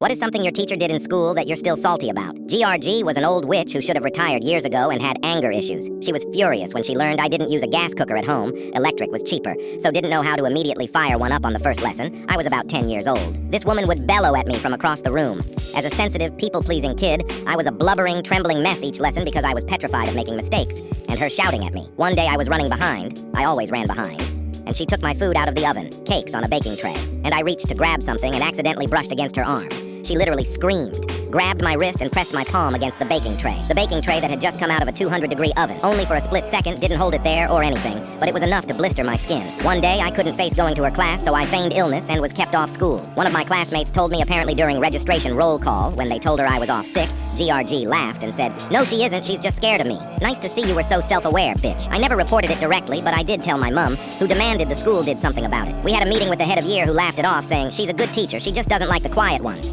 What is something your teacher did in school that you're still salty about? GRG was an old witch who should have retired years ago and had anger issues. She was furious when she learned I didn't use a gas cooker at home. Electric was cheaper, so didn't know how to immediately fire one up on the first lesson. I was about 10 years old. This woman would bellow at me from across the room. As a sensitive, people-pleasing kid, I was a blubbering, trembling mess each lesson because I was petrified of making mistakes, and her shouting at me. One day I was running behind. I always ran behind. And she took my food out of the oven, cakes on a baking tray, and I reached to grab something and accidentally brushed against her arm. She literally screamed, grabbed my wrist and pressed my palm against the baking tray. The baking tray that had just come out of a 200-degree oven. Only for a split second, didn't hold it there or anything, but it was enough to blister my skin. One day, I couldn't face going to her class, so I feigned illness and was kept off school. One of my classmates told me apparently during registration roll call, when they told her I was off sick, GRG laughed and said, "No, she isn't, she's just scared of me. Nice to see you were so self-aware, bitch." I never reported it directly, but I did tell my mom, who demanded the school did something about it. We had a meeting with the head of year who laughed it off, saying, "She's a good teacher, she just doesn't like the quiet ones."